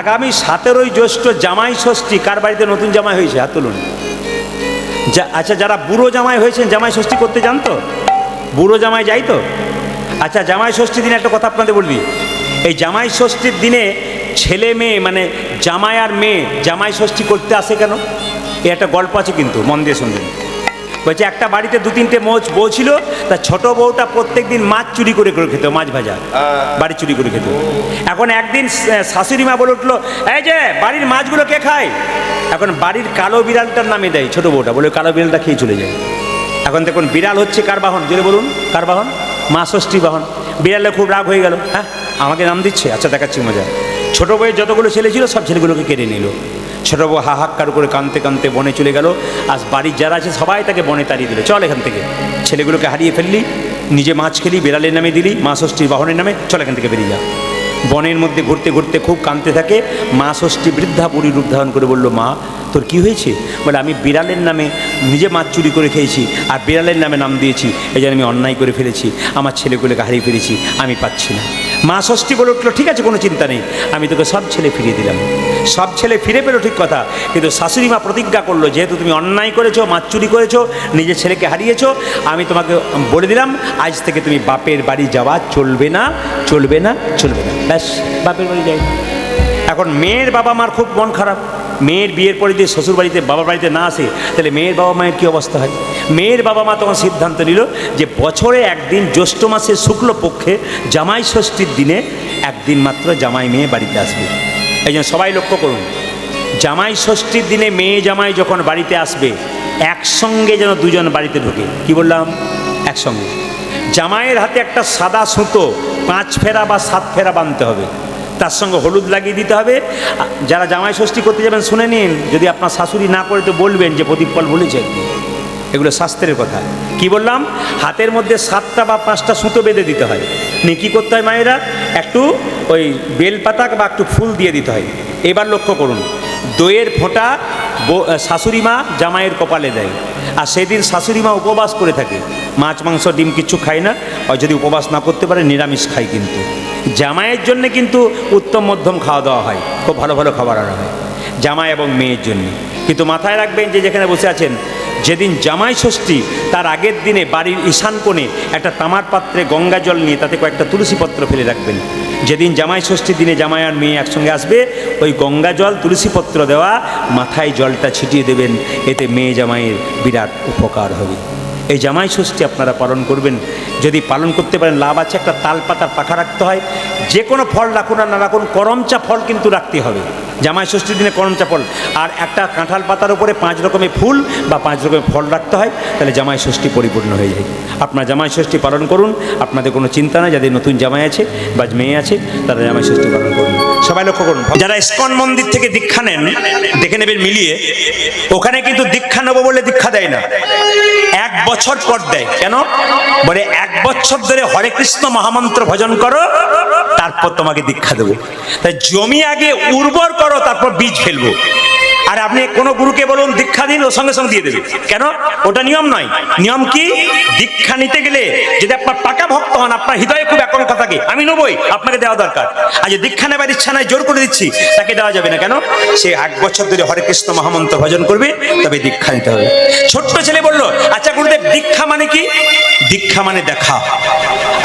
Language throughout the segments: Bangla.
আগামী 17ই জ্যৈষ্ঠ জামাই ষষ্ঠী। কার বাড়িতে নতুন জামাই হয়েছে হাত তুলুন। আচ্ছা, যারা বুড়ো জামাই হয়েছেন জামাই ষষ্ঠী করতে যান তো? বুড়ো জামাই যাই তো? আচ্ছা, জামাই ষষ্ঠীর দিনে একটা কথা আপনাদের বলবি। এই জামাই ষষ্ঠীর দিনে ছেলে মেয়ে মানে জামাই আর মেয়ে জামাই ষষ্ঠী করতে আসে কেন? এ একটা গল্প আছে কিন্তু, মন দিয়ে শুনবেন। বলছে একটা বাড়িতে 2-3টে বউ ছিল। তা ছোট বউটা প্রত্যেক দিন মাছ চুরি করে করে খেত, মাছ ভাজা বাড়ি চুরি করে খেত। এখন একদিন শাশুড়ি মা বলে উঠলো, এই যে বাড়ির মাছগুলো কে খায়? এখন বাড়ির কালো বিড়ালটার নামে দেয় ছোট বউটা, বলে কালো বিড়ালটা খেয়ে চলে যায়। এখন দেখুন বিড়াল হচ্ছে কার বাহন? জোরে বলুন, কার বাহন? মা ষষ্ঠী বাহন। বিড়ালে খুব রাগ হয়ে গেল, হ্যাঁ আমাকে নাম দিচ্ছে, আচ্ছা দেখাচ্ছি মজা। ছোট বউয়ের যতগুলো ছেলে ছিল সব ছেলেগুলোকে কেড়ে নিল। ছোট বউ হাহাকার করে কাঁদতে কাঁদতে বনে চলে গেল। আজ বাড়ির যারা আছে সবাই তাকে বনে তাড়িয়ে দিল, চল এখান থেকে, ছেলেগুলোকে হারিয়ে ফেললি, নিজে মাছ খেলি, বিড়ালের নামে দিলি, মা ষষ্ঠীর বাহনের নামে, চল এখান থেকে বেরিয়ে যা। বনের মধ্যে ঘুরতে ঘুরতে খুব কাঁদতে থাকে। মা ষষ্ঠী বৃদ্ধা বুড়ি রূপ ধারণ করে বলল, মা তোর কি হয়েছে? বলে আমি বিড়ালের নামে নিজে মাছ চুরি করে খেয়েছি আর বিড়ালের নামে নাম দিয়েছি, এই জন্য আমি অন্যায় করে ফেলেছি, আমার ছেলেগুলোকে হারিয়ে ফেলেছি, আমি পাচ্ছি না। মা ষষ্ঠী বলে উঠলো, ঠিক আছে কোনো চিন্তা নেই, আমি তোকে সব ছেলে ফিরিয়ে দিলাম। সব ছেলে ফিরে পেলো ঠিক কথা, কিন্তু শাশুড়ি মা প্রতিজ্ঞা করলো, যেহেতু তুমি অন্যায় করেছো, মাছ চুরি করেছো, নিজের ছেলেকে হারিয়েছো, আমি তোমাকে বলে দিলাম আজ থেকে তুমি বাপের বাড়ি যাওয়া চলবে না, চলবে না, চলবে না। ব্যাস, বাপের বাড়ি যাই। এখন মেয়ের বাবা মার খুব মন খারাপ। মেয়ের বিয়ের পরে যদি শ্বশুর বাড়িতে বাবার বাড়িতে না আসে তাহলে মেয়ের বাবা মায়ের কী অবস্থা হয়? মেয়ের বাবা মা তখন সিদ্ধান্ত নিল যে বছরে একদিন জ্যৈষ্ঠ মাসের শুক্লপক্ষে জামাই ষষ্ঠীর দিনে একদিন মাত্র জামাই মেয়ে বাড়িতে আসবে। এই জন্য সবাই লক্ষ্য করুন, জামাই ষষ্ঠীর দিনে মেয়ে জামাই যখন বাড়িতে আসবে একসঙ্গে যেন দুজন বাড়িতে ঢোকে। কি বললাম? একসঙ্গে। জামাইয়ের হাতে একটা সাদা সুতো 5 ফেরা বা 7 ফেরা বাঁধতে হবে, তার সঙ্গে হলুদ লাগিয়ে দিতে হবে। যারা জামাই ষষ্ঠী করতে যাবেন শুনে নিন, যদি আপনার শাশুড়ি না করে তো বলবেন যে প্রদীপপাল বলেছে, এগুলো শাস্ত্রের কথা। কি বললাম? হাতের মধ্যে 7টা বা 5টা সুতো বেঁধে দিতে হয়। নিয়ে কী করতে হয় মায়েরা? একটু ওই বেলপাতা বা একটু ফুল দিয়ে দিতে হয়। এবার লক্ষ্য করুন, দইয়ের ফোঁটা শাশুড়ি মা জামাইয়ের কপালে দেয়। আর সেদিন শাশুড়ি মা উপবাস করে থাকে, মাছ মাংস ডিম কিচ্ছু খায় না, আর যদি উপবাস না করতে পারে নিরামিষ খায়। কিন্তু জামাইয়ের জন্যে কিন্তু উত্তম মধ্যম খাওয়া দাওয়া হয়, খুব ভালো ভালো খাবার আনা হয় জামাই এবং মেয়ের জন্য। কিন্তু মাথায় রাখবেন যে যেখানে বসে আছেন, যেদিন জামাই ষষ্ঠী তার আগের দিনে বাড়ির ঈশান কোণে একটা তামার পাত্রে গঙ্গা জল নিয়ে তাতে কয়েকটা তুলসী পত্র ফেলে রাখবেন। যেদিন জামাই ষষ্ঠীর দিনে জামাই আর মেয়ে একসঙ্গে আসবে, ওই গঙ্গা জল তুলসী পত্র দেওয়া মাথায় জলটা ছিটিয়ে দেবেন, এতে মেয়ে জামাইয়ের বিরাট উপকার হবে। এই জামাই ষষ্ঠী আপনারা পালন করবেন। যদি পালন করতে পারেন লাভ আছে। একটা তালপাতার পাখা রাখতে হয়, যে কোনো ফল রাখুন আর না রাখুন, করমচা ফল কিন্তু রাখতে হবে জামাই ষষ্ঠীর দিনে, করমচা ফল। আর একটা কাঁঠাল পাতার উপরে 5 রকমের ফুল বা 5 রকমের ফল রাখতে হয়, তাহলে জামাই ষষ্ঠী পরিপূর্ণ হয়ে যায়। আপনারা জামাই ষষ্ঠী পালন করুন, আপনাদের কোনো চিন্তা নাই। যাদের নতুন জামাই আছে বা মেয়ে আছে তারা জামাই ষষ্ঠী পালন করুন। সবাই লক্ষ্য করুন, যারা ইস্কন মন্দির থেকে দীক্ষা নেন দেখে নেবেন মিলিয়ে, ওখানে কিন্তু দীক্ষা নেবো বলে দীক্ষা দেয় না, 1 বছর পর দেয়। কেন? বলে 1 বছর ধরে হরে কৃষ্ণ মহামন্ত্র ভজন করো, তারপর তোমাকে দীক্ষা দেবো। তাই জমি আগে উর্বর করো, তারপর বীজ ফেলবো। আর আপনি কোনো গুরুকে বলুন দীক্ষা দিন, ও সঙ্গে সঙ্গে দিয়ে দেবে। কেন? ওটা নিয়ম নয়। নিয়ম কি? দীক্ষা নিতে গেলে যদি আপনার পাকা ভক্ত হন, আপনার হৃদয়ে খুব একাগ্রতা থাকে, আমি নেবই, আপনাকে দেওয়া দরকার। আর যে দীক্ষা নেবার ইচ্ছা নাই, জোর করে দিচ্ছি, তাকে দেওয়া যাবে না। কেন? সে 1 বছর ধরে হরে কৃষ্ণ মহামন্ত্র ভজন করবে, তবে দীক্ষা নিতে হবে। ছোট্ট ছেলে বললো, আচ্ছা গুরুদেব দীক্ষা মানে কি? দীক্ষা মানে দেখা।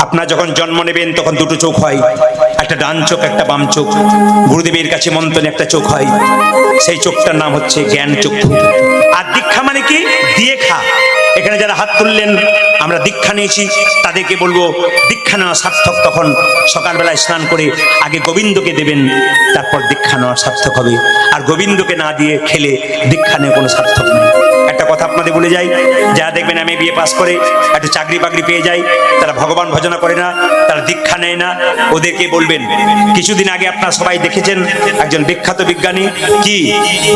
আপনার যখন জন্ম নেবেন তখন 2টো চোখ হয়, একটা ডান চোখ একটা বাম চোখ। গুরুদেবের কাছে মন্ত্রণে একটা চোখ হয়, সেই চোখটার নাম হচ্ছে জ্ঞান চক্ষু। আর দীক্ষা মানে কি? দিয়ে খা। এখানে যারা হাত তুললেন আমরা দীক্ষা নিয়েছি, তাদেরকে বলবো দীক্ষা নেওয়া সার্থক তখন সকালবেলায় স্নান করে আগে গোবিন্দকে দেবেন, তারপর দীক্ষা নেওয়া সার্থক হবে। আর গোবিন্দকে না দিয়ে খেলে দীক্ষা নিয়ে কোনো সার্থক নেই। একটা কথা আপনাদের বলে যাই, যারা দেখবেন আমি বিএ পাস করে একটা চাকরি বাকরি পেয়ে যাই, তারা ভগবান ভজনা করে না, তারা দীক্ষা নেয় না, ওদেরকে বলবেন। কিছুদিন আগে আপনারা সবাই দেখেছেন একজন বিখ্যাত বিজ্ঞানী কি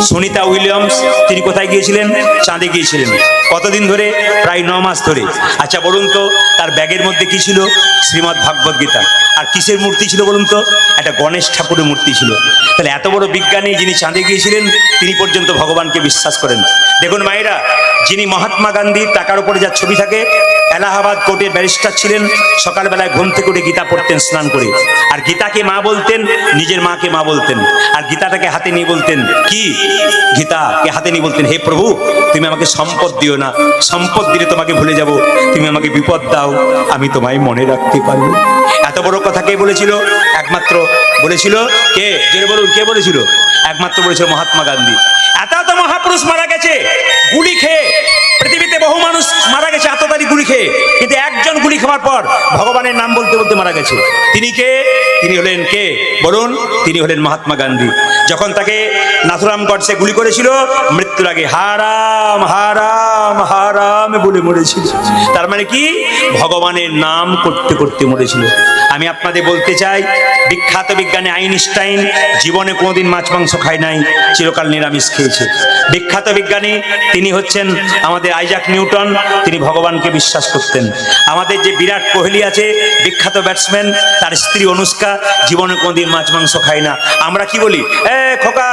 সুনিতা উইলিয়ামস, তিনি কোথায় গিয়েছিলেন? চাঁদে গিয়েছিলেন। কতদিন ধরে? প্রায় 9 মাস ধরে। আচ্ছা বলুন তো, তার ব্যাগের মধ্যে কি ছিল? শ্রীমদ্ ভাগবত গীতা। আর কিসের মূর্তি ছিল বলুন তো? একটা গণেশ ঠাকুরের মূর্তি ছিল। তাহলে এত বড় বিজ্ঞানী যিনি চাঁদে গিয়েছিলেন, তিনি পর্যন্ত ভগবানকে বিশ্বাস করেন। দেখুন মায়েরা, যিনি মহাত্মা গান্ধীর টাকার উপরে যার ছবি থাকে, এলাহাবাদ কোর্টের ব্যারিস্টার ছিলেন। সকালবেলায় ঘুম থেকে উঠে গীতা পড়তেন স্নান করে, আর গীতাকে মা বলতেন, নিজের মাকে মা বলতেন, আর গীতাটাকে হাতে নিয়ে বলতেন কি, গীতাকে হাতে নিয়ে বলতেন, হে প্রভু তুমি আমাকে সম্পদ দিও না, সম্পদ দিলে তোমাকে ভুলে যাব, তুমি আমাকে বিপদ দাও, আমি তোমায় মনে রাখতে পারবো। এত বড় কথা কে বলেছিল? একমাত্র বলেছিল কে, জোরে বলুন, কে বলেছিল? একমাত্র বলেছিল মহাত্মা গান্ধী। এত মহাপুরুষ মারা গেছে গুলি খেয়ে, পৃথিবীতে বহু মানুষ মারা গেছে আততায়ী গুলি খেয়ে, কিন্তু একজন গুলি খাওয়ার পর ভগবানের নাম বলতে বলতে মারা গেছে। তিনি কে? তিনি হলেন কে বলুন? তিনি হলেন মহাত্মা গান্ধী। যখন তাকে নাথুরাম গডসে গুলি করেছিল, মৃত্যুর আগে হারাম হারাম হারাম বলে মরেছিল। তার মানে কি? ভগবানের নাম করতে করতে মরেছিল। আমি আপনাদের বলতে চাই, বিখ্যাত বিজ্ঞানী আইনস্টাইন জীবনে কোনোদিন মাছ মাংস খায় নাই, চিরকাল নিরামিষ খেয়েছে। বিখ্যাত বিজ্ঞানী তিনি হচ্ছেন আমাদের আইজাক নিউটন, তিনি ভগবানকে বিশ্বাস করতেন। আমাদের যে বিরাট কোহলি আছে, বিখ্যাত ব্যাটসম্যান, তার স্ত্রী অনুষ্কা জীবনে কোনোদিন মাছ মাংস খায় না। আমরা কি বলি? খোকা,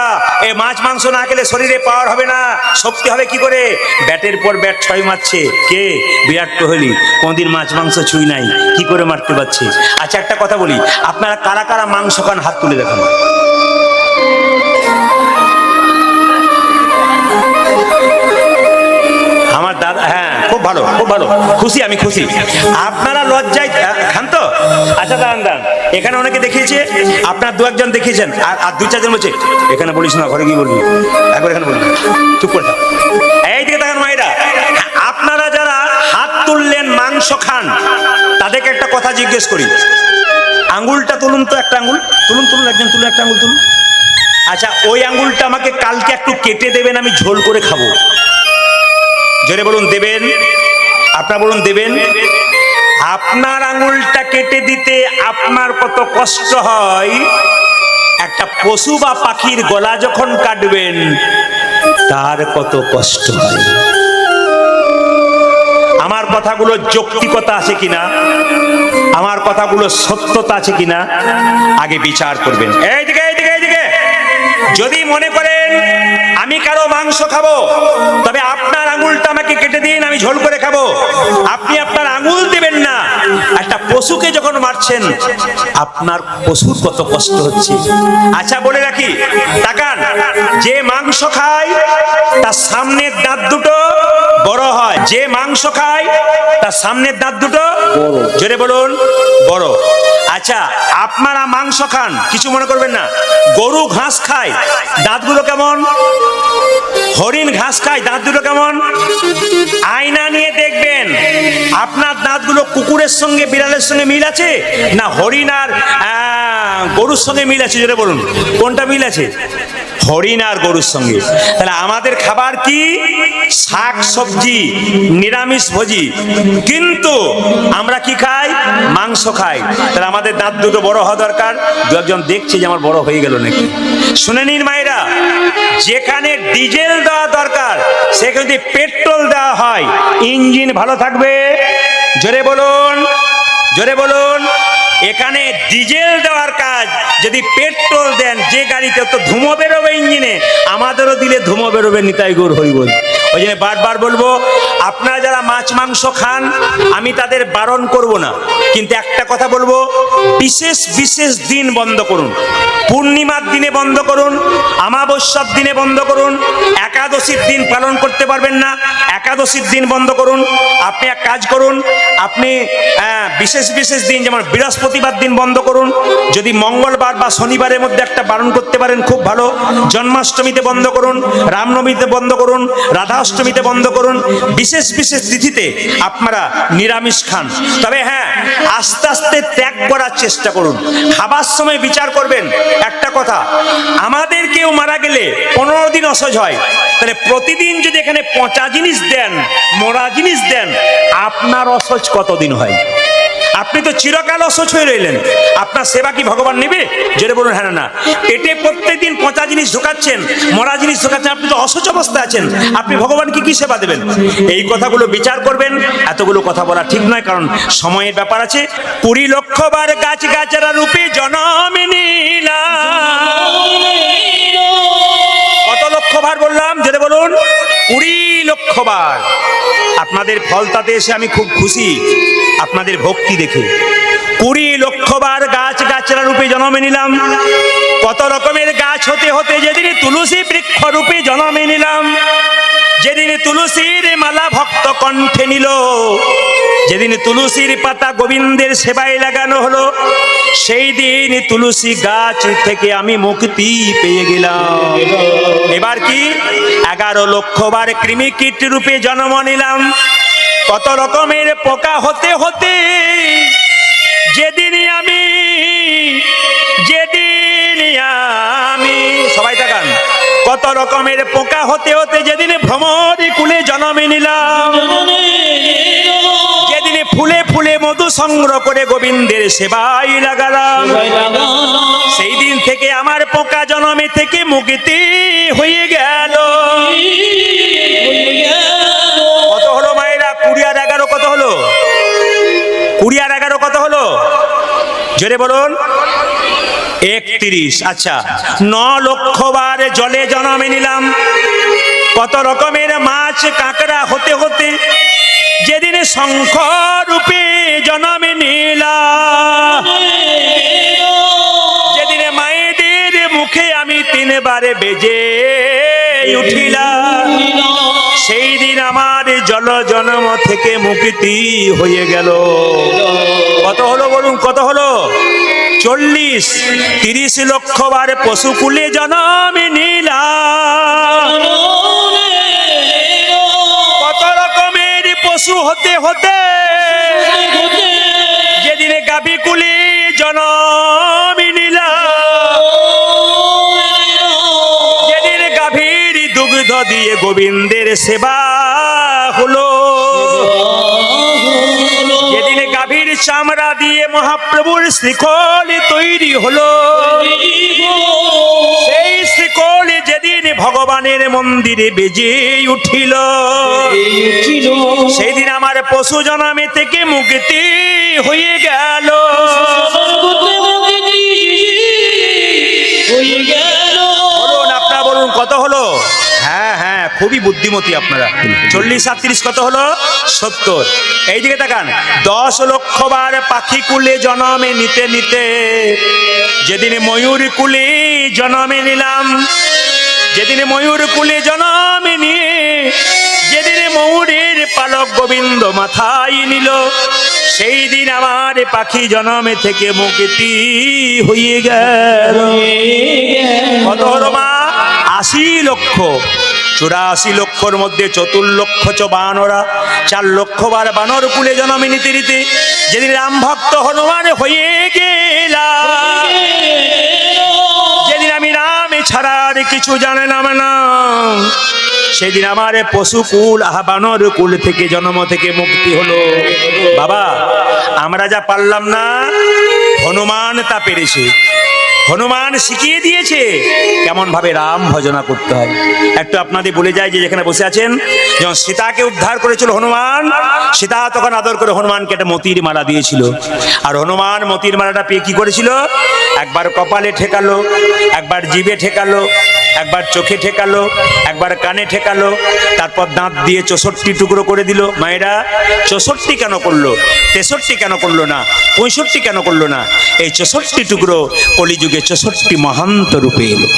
এ মাছ মাংস না খেলে শরীরে পাওয়ার হবে না, শক্তি হবে কি করে? ব্যাটের পর ব্যাট 6 মারছে কে? বিরাট কোহলি। কোনোদিন মাছ মাংস ছুঁই নাই, কি করে মারতে পারছে? আচ্ছা একটা কথা বলি, আপনারা কারা কারা মাংস খান? হাত তুলে দেখান। আমার দাদা, হ্যাঁ খুব ভালো, খুব ভালো, খুশি, আমি খুশি। আপনারা লজ্জায় খান তো? আচ্ছা দাঁড়ান দাঁড়ান, এখানে অনেকে দেখিয়েছে, আপনার 2-1 জন দেখিয়েছেন, আর 2-4 জন বলছে এখানে বলিস না, ঘরে কি বলবি, একবার এখানে বলবি, চুপ করে থাক। এই দিকে দেখেন মায়েরা, আপনারা যারা হাত তুললেন মাংস খান, তাদেরকে একটা কথা জিজ্ঞেস করি, আঙ্গুলটা তুলুন তো, একটা আঙ্গুল তুলুন, তুলুন, একজন তুলুন, একটা আঙ্গুল তুলুন। আচ্ছা ওই আঙ্গুলটা আমাকে কালকে একটু কেটে দেবেন, আমি ঝোল করে খাবো। জোরে বলুন, দেবেন? আপনারা বলুন, দেবেন? আপনার আঙুলটা কেটে দিতে আপনার কত কষ্ট হয়, একটা পশু বা পাখির গলা যখন কাটবেন তার কত কষ্ট হয়। আমার কথাগুলো যৌক্তিকতা আছে কিনা, আমার কথাগুলো সত্যতা আছে কিনা আগে বিচার করবেন। এইদিকে এইদিকে এইদিকে, যদি মনে করেন আমি কারো মাংস খাবো, তবে আপনার আঙুলটা আমাকে কেটে দিন, আমি ঝোল করে খাবো। আপনি আপনার আঙুল দেবেন না। একটা পশুকে যখন মারছেন, আপনার পশুর কত কষ্ট হচ্ছে। আচ্ছা বলে রাখি, তাকান, যে মাংস খায় তার সামনের দাঁত দুটো বড় হয়, যে মাংস খায় তার সামনের দাঁত দুটো জোরে বলুন বড়। আচ্ছা আপনারা মাংস খান, কিছু মনে করবেন না, গরু ঘাস খায়, দাঁতগুলো কেমন? হরিণ ঘাস খায়, দাঁত দুটো কেমন? আয়না নিয়ে দেখবেন আপনার দাঁতগুলো কুকুরের সঙ্গে বিড়ালের সঙ্গে মিল আছে, না হরিণ আর গরুর সঙ্গে মিল আছে? জোরে বলুন, কোনটা মিল আছে? হরিণ আর গরুর সঙ্গে। তাহলে আমাদের খাবার কি? শাক সবজি, নিরামিষ ভোজি, কিন্তু আমরা কি খাই? মাংস খাই। তাহলে আমাদের দাঁত দুটো বড় হওয়া দরকার। 2-1 জন দেখছে যে আমার বড় হয়ে গেল নাকি। শুনে নিন মায়েরা, যেখানে ডিজেল দেওয়া দরকার সেখানে যদি পেট্রোল দেওয়া হয়, ইঞ্জিন ভালো থাকবে। জোরে বলুন, জোরে বলুন। এখানে ডিজেল দেওয়ার কাজ, যদি পেট্রোল দেন, যে গাড়িতে তো ধুমো বেরোবে ইঞ্জিনে, আমাদেরও দিলে ধুমো বেরোবে। নিতাই গৌর হরি বল। ওই জন্য বারবার বলবো, আপনারা যারা মাছ মাংস খান আমি তাদের বারণ করব না, কিন্তু একটা কথা বলবো, বিশেষ বিশেষ দিন বন্ধ করুন। পূর্ণিমার দিনে বন্ধ করুন, অমাবস্যার দিনে বন্ধ করুন, একাদশীর দিন পালন করতে পারবেন না, একাদশীর দিন বন্ধ করুন। আপনি এক কাজ করুন, আপনি বিশেষ বিশেষ দিন যেমন বৃহস্পতিবার দিন বন্ধ করুন। যদি মঙ্গলবার বা শনিবারের মধ্যে একটা বারণ করতে পারেন খুব ভালো। জন্মাষ্টমীতে বন্ধ করুন, রামনবমীতে বন্ধ করুন, রাধা অষ্টমীতে বন্ধ করুন। বিশেষ বিশেষ তিথিতে আপনারা নিরামিষ খান, তবে হ্যাঁ আস্তে আস্তে ত্যাগ করার চেষ্টা করুন। খাবার সময় বিচার করবেন। একটা কথা, আমাদের কেউ মারা গেলে 15 দিন অসহ্য হয়, তাহলে প্রতিদিন যদি এখানে পচা জিনিস দেন, মরা জিনিস দেন, আপনার অসহ্য কতদিন হয়? আপনি তো চিরকাল অসহ্য হয়ে রইলেন, আপনার সেবা কি ভগবান নেবে? জোরে বলুন হ্যাঁ না। পেটে প্রত্যেকদিন পচা জিনিস ঢোকাচ্ছেন, মরা জিনিস ঢোকাচ্ছেন, আপনি তো অসহ্য অবস্থায় আছেন, আপনি ভগবানকে কি সেবা দেবেন? এই কথাগুলো বিচার করবেন। এতগুলো কথা বলা ঠিক নয়, কারণ সময়ের ব্যাপার আছে। 20 লক্ষবার গাছ গাছরা রূপে জনম নিলাম। কত লক্ষবার বললাম? জোরে বলুন, 20 লক্ষবার। আপনাদের ফলতাতে এসে আমি খুব খুশি, আপনাদের ভক্তি দেখে। 20 লক্ষ বার গাছ গাছরা রূপে জন্মে নিলাম, কত রকমের গাছ হতে হতে যেদিন তুলসী বৃক্ষ রূপে জন্মে নিলাম, যেদিন তুলসীর মালা ভক্ত কণ্ঠে নিল, যেদিন তুলসীর পাতা গোবিন্দের সেবায় লাগানো হলো, সেই দিন তুলসী গাছ থেকে আমি মুক্তি পেয়ে গেলাম। এবার কি 11 লক্ষ বার কৃমিকীট রূপে জন্ম নিলাম, কত রকমের পোকা হতে হতে যেদিন আমি সবাই তাকান, কত রকমের পোকা হতে হতে যেদিন ভ্রমর কুলে জন্মে নিলাম, যেদিন ফুলে ফুলে মধু সংগ্রহ করে গোবিন্দের সেবায় লাগালাম, সেই দিন থেকে আমার পোকা জন্মে থেকে মুক্তি হয়ে গেল। কত হলো মায়েরা? 20 আর 11 কত হলো? 20 আর 11 কত হলো? জোরে বলুন। 31। আচ্ছা, 9 লক্ষ বার জলে জন্মে নিলাম, কত রকমের মাছ কাঁকড়া হতে হতে যেদিন শঙ্খ রূপে জন্মে নিলাম, যেদিন মায়েদের মুখে আমি 3 বারে বেজে উঠিলাম, সেই দিন আমার জল জন্ম থেকে মুক্তি হয়ে গেল। কত হলো বলুন? কত হলো? 40। 30 লক্ষ বার পশুকুলে জন্মে নিলাম, কত রকমের পশু হতে হতে যেদিন গাভী কুলে জন্মে নিলাম, যেদিন গাভীর দুগ্ধ দিয়ে গোবিন্দের সেবা হলো, যেদিন গাভীর চামড়া দিয়ে মহাপ্রভুর শ্রীখল তৈরি হলো, সেই শ্রীখল যেদিন ভগবানের মন্দিরে বেজে উঠিল, সেই দিন আমার পশু জন্মে থেকে মুক্তি হয়ে গেল। বলুন, আপনারা বলুন কত হলো? হ্যাঁ হ্যাঁ, খুবই বুদ্ধিমতী আপনারা। 40 আর 30 কত হলো? 70। এইদিকে তাকান, 10 লক্ষ বার পাখি কুলে জন্মে নিতে নিতে যেদিন ময়ূর কুলে জন্মে নিলাম, যেদিন ময়ূর কুলে জন্মে নিয়ে যেদিন ময়ূরের পালক গোবিন্দ মাথায় নিল, সেই দিন আমার পাখি জন্মে থেকে মুক্তি হয়ে গেল। কত হলো মা? 80 লক্ষ। 84 লক্ষর মধ্যে 4 লক্ষ বানরা, 4 লক্ষ বার বানর কুলে জন্মে নিতে নিতে যেদিন রাম ভক্ত হনুমান হয়ে গেলাম, যেদিন আমি রাম ছাড়া আর কিছু জানলাম না, সেদিন আমার পশুকুল বানর কুল থেকে জন্ম থেকে মুক্তি হলো। বাবা, আমরা যা পারলাম না, হনুমান তা পেরেছে। হনুমান শিখিয়ে দিয়েছে কেমন ভাবে রাম ভজনা করতে হয়। একটু আপনাদের বলে যায় যে যেখানে বসে আছেন, যখন সীতাকে উদ্ধার করেছিল হনুমান, সীতা তখন আদর করে হনুমানকে একটা মতির মালা দিয়েছিল। আর হনুমান মতির মালাটা পেয়ে কি করেছিল? একবার কপালে ঠেকালো, একবার জিভে ঠেকালো, একবার চোখে ঠেকালো, একবার কানে ঠেকালো, তারপর দাঁত দিয়ে 64 টুকরো করে দিল। মায়েরা, 64 কেন করলো? 63 কেন করলো না? 65 কেন করলো না? এই 64 টুকরো কলিযুগে 64 মহান্ত রূপে এলো।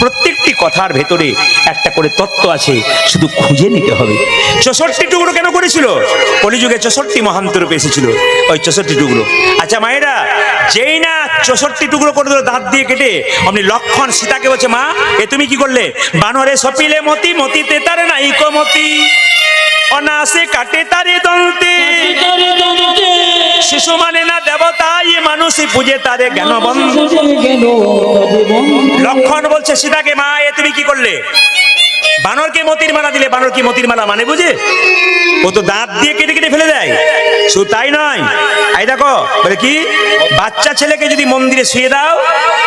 প্রত্যেকটি কথার ভেতরে একটা করে তত্ত্ব আছে, শুধু খুঁজে নিতে হবে। 64 টুকরো কেন করেছিল? কলিযুগে 64 মহান্ত রূপে এসেছিল ওই 64 টুকরো। আচ্ছা মায়েরা, যেই না 64 টুকরো করে দিল দাঁত দিয়ে কেটে, অমনি লক্ষণ সীতাকে বলছে, মা এ তুমি কি করলে? বানরে সপিলে মতি, মতিতে তার নাইকো মতি, অনাসে কাটে তারে দন্তে, শিশু মানে না দেবতা, ইয়ে মানুষই পুজে তারে জ্ঞানবন্ত। লক্ষণ বলছে সীতাকে, মা এ তুমি কি করলে? বানরকে মতির মালা দিলে। বানর কি মতির মালা মানে বুঝে? ও তো দাঁত দিয়ে কেটে কেটে ফেলে দেয়। শুধু তাই নয়, এই দেখো বলে কি, বাচ্চা ছেলেকে যদি মন্দিরে শুয়ে দাও,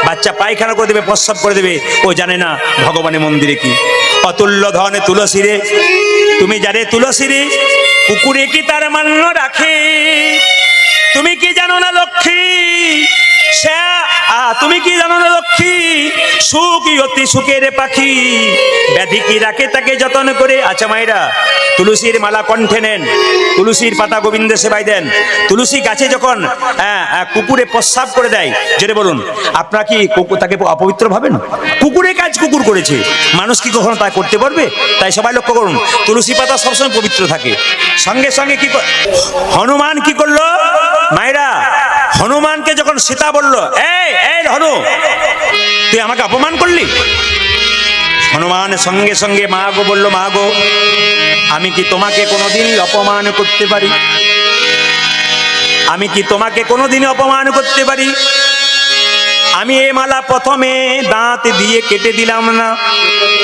বাচ্চা পায়খানা করে দেবে, প্রস্রাব করে দেবে, ও জানে না ভগবানের মন্দিরে কি। অতুল্য ধনে তুলসী রে, তুমি জানে তুলসী রে, কুকুরে কি তার মান্য রাখে? তুমি কি জানো না লক্ষ্মী, সে তুমি কি জানো না লক্ষ্মী, সুখী অতি সুখের পাখি, ব্যাধি কি রাখে তাকে যতন করে। আচ্ছা মায়েরা, তুলসীর মালা কণ্ঠে নেন, তুলসীর পাতা গোবিন্দ সেবায় দেন। তুলসী গাছে যখন কুকুরে প্রস্রাব করে দেয়, যেটা বলুন, আপনারা কি তাকে অপবিত্র ভাবেন? কুকুরের কাজ কুকুর করেছে, মানুষ কি কখনো তা করতে পারবে? তাই সবাই লক্ষ্য করুন, তুলসী পাতা সবসময় পবিত্র থাকে। সঙ্গে সঙ্গে কি হনুমান কি করলো মায়েরা? হনুমানকে যখন সীতা বলল, এই এই হনু, তুই আমাকে অপমান করলি। হনুমান সঙ্গে সঙ্গে মা গো বলল, মা গো, আমি কি তোমাকে কোনোদিন অপমান করতে পারি? আমি কি তোমাকে কোনোদিন অপমান করতে পারি? আমি এ মালা প্রথমে দাঁত দিয়ে কেটে দিলাম না,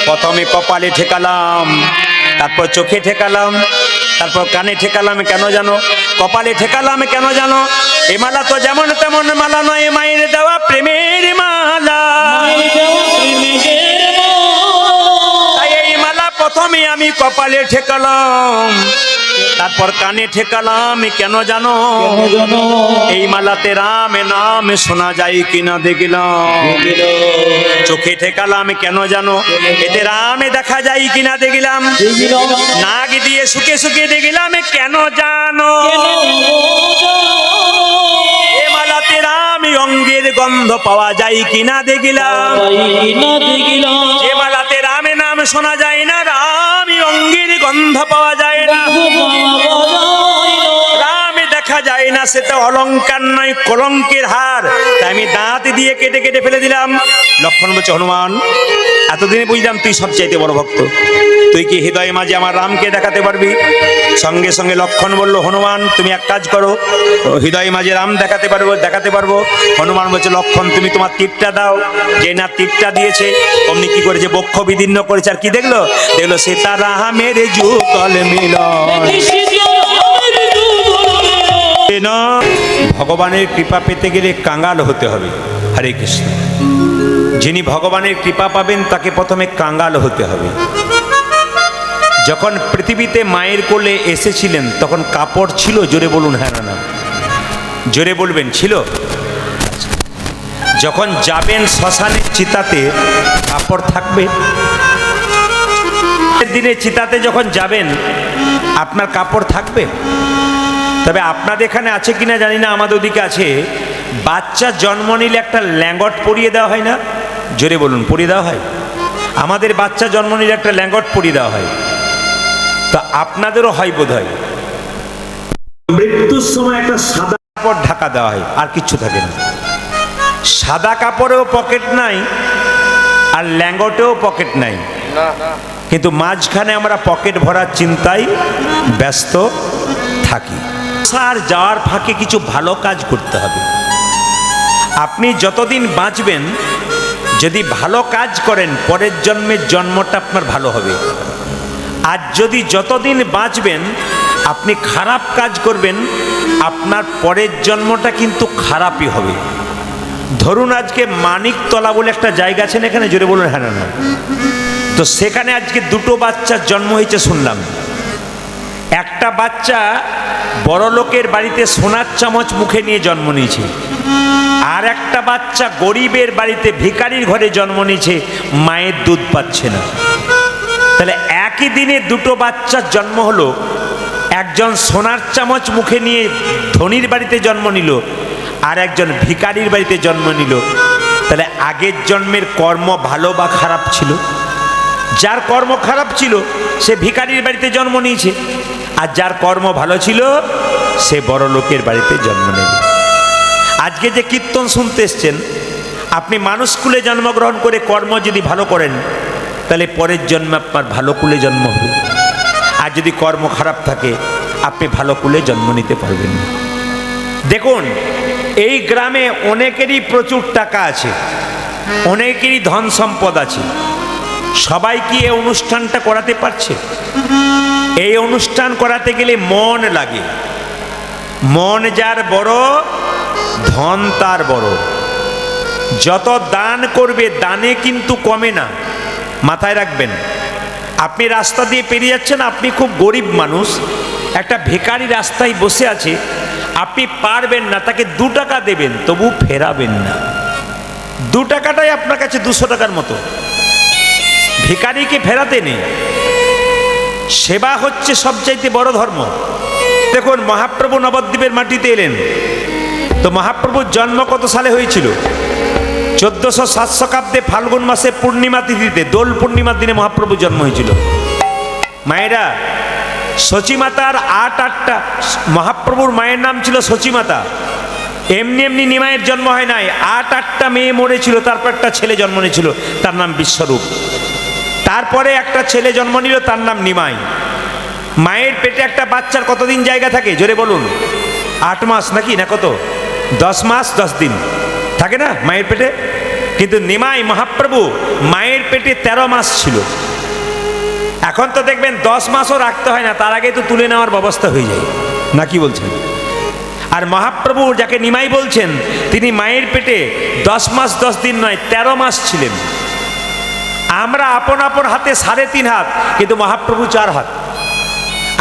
প্রথমে কপালে ঠেকালাম, তারপর চোখে ঠেকালাম, তারপর কানে ঠেকালাম। কেন জানো? কপালে ঠেকালাম কেন জানো? এ মালা তো যেমন তেমন মালা নয়, মায়ের দেওয়া প্রেমের মালা। তাই এই মালা প্রথমে আমি কপালে ঠেকালাম, তারপর কানে ঠেকালাম। কেন জানো? এই মালাতে রাম নাম শোনা যায় কিনা দেখলাম। চোখে ঠেকালাম কেন জানো? এতে রামে দেখা যায় কিনা দেখলাম। নাক দিয়ে শুকে শুকে দেখলাম কেন জানো? এ মালাতে রাম অঙ্গের গন্ধ পাওয়া যায় কিনা দেখলাম। যে মালাতে রামে নাম শোনা যায় না, রাম অঙ্গের গন্ধ পাওয়া যায় না, রামে দেখা যায় না, সেটা অলংকার নয়, কলঙ্কের হার। তাই আমি দাঁত দিয়ে কেটে কেটে ফেলে দিলাম। লক্ষণ বলছে, হনুমান, এতদিনে বুঝলাম তুই সবচাইতে বড় ভক্ত, তুই কি হৃদয়ে মাঝে আমার রামকে দেখাতে পারবি? সঙ্গে সঙ্গে লক্ষণ বলল, হনুমান তুমি এক কাজ করো, হৃদয়ে মাঝে রাম দেখাতে পারবো। হনুমান বলছে, লক্ষণ তুমি তোমার তীরটা দাও। যে না তীরটা দিয়েছে, অমনি কি করেছে, বক্ষ বিদীর্ণ করেছে। আর কি দেখলো? দেখলো সীতারামের যুগল মিলন। ভগবানের কৃপা পেতে গেলে কাঙ্গাল হতে হবে। হরে কৃষ্ণ। যিনি ভগবানের কৃপা পাবেন তাকে প্রথমে কাঙ্গাল হতে হবে। যখন পৃথিবীতে মায়ের কোলে এসেছিলেন তখন কাপড় ছিল? জোরে বলুন হ্যাঁ না না, জোরে বলবেন ছিল? যখন যাবেন শ্মশানের চিতাতে, কাপড় থাকবে? দিনে চিতাতে যখন যাবেন আপনার কাপড় থাকবে? তবে আপনাদের এখানে আছে কিনা জানি না, আমাদের ওদিকে আছে। বাচ্চা জন্ম নিলে একটা ল্যাঙ্গট পরিয়ে দেওয়া হয় না? জোরে বলুন, পরিয়ে দেওয়া হয়? আমাদের বাচ্চা জন্ম নিলে একটা ল্যাঙ্গট পরিয়ে দেওয়া হয়, তো আপনাদেরও হয় বোধ হয়। মৃত্যুর সময় একটা সাদা কাপড় ঢাকা দেওয়া হয়, আর কিচ্ছু থাকে না। সাদা কাপড়েও পকেট নাই, আর ল্যাঙ্গটেও পকেট নাই, কিন্তু মাঝখানে আমরা পকেট ভরার চিন্তায় ব্যস্ত থাকি। আর যাওয়ার ফাঁকে কিছু ভালো কাজ করতে হবে। আপনি যতদিন বাঁচবেন, যদি ভালো কাজ করেন, পরের জন্মের জন্মটা আপনার ভালো হবে। আর যদি যতদিন বাঁচবেন আপনি খারাপ কাজ করবেন, আপনার পরের জন্মটা কিন্তু খারাপই হবে। ধরুন আজকে মানিকতলা বলে একটা জায়গা আছে না এখানে, জোরে বলুন হ্যাঁ না, তো সেখানে আজকে দুটো বাচ্চার জন্ম হয়েছে শুনলাম। একটা বাচ্চা বড় লোকের বাড়িতে সোনার চামচ মুখে নিয়ে জন্ম নিয়েছে, আর একটা বাচ্চা গরিবের বাড়িতে ভিখারির ঘরে জন্ম নিয়েছে, মায়ের দুধ পাচ্ছে না। তাহলে একই দিনে দুটো বাচ্চার জন্ম হলো। একজন সোনার চামচ মুখে নিয়ে ধনীর বাড়িতে জন্ম নিল, আর একজন ভিখারির বাড়িতে জন্ম নিল। তাহলে আগের জন্মের কর্ম ভালো বা খারাপ ছিল? যার কর্ম খারাপ ছিল সে ভিখারির বাড়িতে জন্ম নিয়েছে, আর যার কর্ম ভালো ছিল সে বড় লোকের বাড়িতে জন্ম নেবে। আজকে যে কীর্তন শুনতে এসছেন, আপনি মানুষ কুলে জন্মগ্রহণ করে কর্ম যদি ভালো করেন, তাহলে পরের জন্মে আপনার ভালো কুলে জন্ম হবে। আর যদি কর্ম খারাপ থাকে, আপনি ভালো কুলে জন্ম নিতে পারবেন না। দেখুন, এই গ্রামে অনেকেরই প্রচুর টাকা আছে, অনেকেরই ধন সম্পদ আছে, সবাই কি এই অনুষ্ঠানটা করাতে পারছে? এই অনুষ্ঠান করাতে গেলে মন লাগে। মন যার বড়, ধন তার বড়। যত দান করবে, দানে কিন্তু কমে না, মাথায় রাখবেন। আপনি রাস্তা দিয়ে পেরিয়ে যাচ্ছেন, আপনি খুব গরিব মানুষ, একটা ভিখারি রাস্তায় বসে আছে, আপনি পারবেন না, তাকে 2 টাকা দেবেন, তবু ফেরাবেন না। 2 টাকাটাই আপনার কাছে 200 টাকার মতো। ভিখারিকে ফেরাতে নেই। সেবা হচ্ছে সবচাইতে বড় ধর্ম। দেখুন, মহাপ্রভু নবদ্বীপের মাটিতে এলেন, তো মহাপ্রভুর জন্ম কত সালে হয়েছিল? 1407 শতাব্দে ফাল্গুন মাসে পূর্ণিমা তিথিতে, দোল পূর্ণিমার দিনে মহাপ্রভুর জন্ম হয়েছিল। মায়েরা, সচিমাতার 8টা মহাপ্রভুর মায়ের নাম ছিল সচিমাতা। এমনি এমনি নিমাইয়ের জন্ম হয় নাই, 8টা মেয়ে মরেছিল, তারপর একটা ছেলে জন্ম নিয়েছিল, তার নাম বিশ্বরূপ। তারপরে একটা ছেলে জন্ম নিল, তার নাম নিমাই। মায়ের পেটে একটা বাচ্চার কতদিন জায়গা থাকে জোরে বলুন? 8 মাস নাকি না কত? 10 মাস 10 দিন থাকে না মায়ের পেটে? কিন্তু নিমাই মহাপ্রভু মায়ের পেটে 13 মাস ছিল। এখন তো দেখবেন 10 মাসও রাখতে হয় না, তার আগে তো তুলে নেওয়ার ব্যবস্থা হয়ে যায়, না কি বলছেন? আর মহাপ্রভু যাকে নিমাই বলছেন, তিনি মায়ের পেটে 10 মাস 10 দিন নয়, 13 মাস ছিলেন। আমরা আপন আপন হাতে 3.5 হাত, কিন্তু মহাপ্রভু 4 হাত।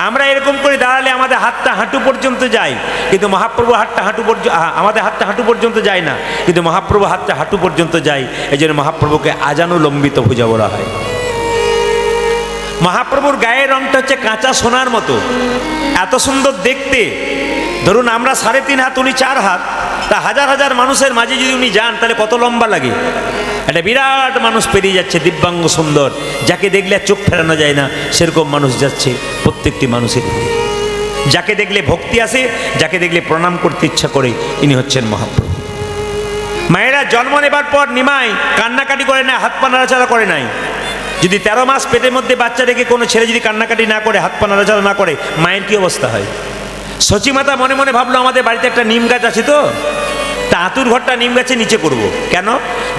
আমরা এরকম করে দাঁড়ালে আমাদের হাতটা হাঁটু পর্যন্ত যায়, কিন্তু মহাপ্রভু হাতটা হাঁটু পর্যন্ত, আমাদের হাতটা হাঁটু পর্যন্ত যায় না, কিন্তু মহাপ্রভু হাতটা হাঁটু পর্যন্ত যায়। এই জন্য মহাপ্রভুকে আজানুলম্বিত ভুজা বলা হয়। মহাপ্রভুর গায়ের রংটা হচ্ছে কাঁচা সোনার মতো, এত সুন্দর দেখতে। ধরুন আমরা 3.5 হাত, উনি 4 হাত, তা হাজার হাজার মানুষের মাঝে যদি উনি যান, তাহলে কত লম্বা লাগে। একটা বিরাট মানুষ পেরিয়ে যাচ্ছে, দিব্যাঙ্গ সুন্দর, যাকে দেখলে চোখ ফেরানো যায় না, সেরকম মানুষ যাচ্ছে প্রত্যেকটি মানুষের। যাকে দেখলে ভক্তি আসে, যাকে দেখলে প্রণাম করতে ইচ্ছা করে, ইনি হচ্ছেন মহাপ্রভু। মায়েরা, জন্ম নেবার পর নিমাই কান্নাকাটি করে না, হাত পা নাড়াচাড়া করে নাই। যদি 13 মাস পেটের মধ্যে বাচ্চা রেখে কোনো ছেলে যদি কান্নাকাটি না করে, হাত পা নাড়াচাড়া না করে, মায়ের কি অবস্থা হয়? সচিমাতা মনে মনে ভাবলো, আমাদের বাড়িতে একটা নিম গাছ আছে, তো তা আতুর ঘরটা নিম গাছের নিচে করব। কেন?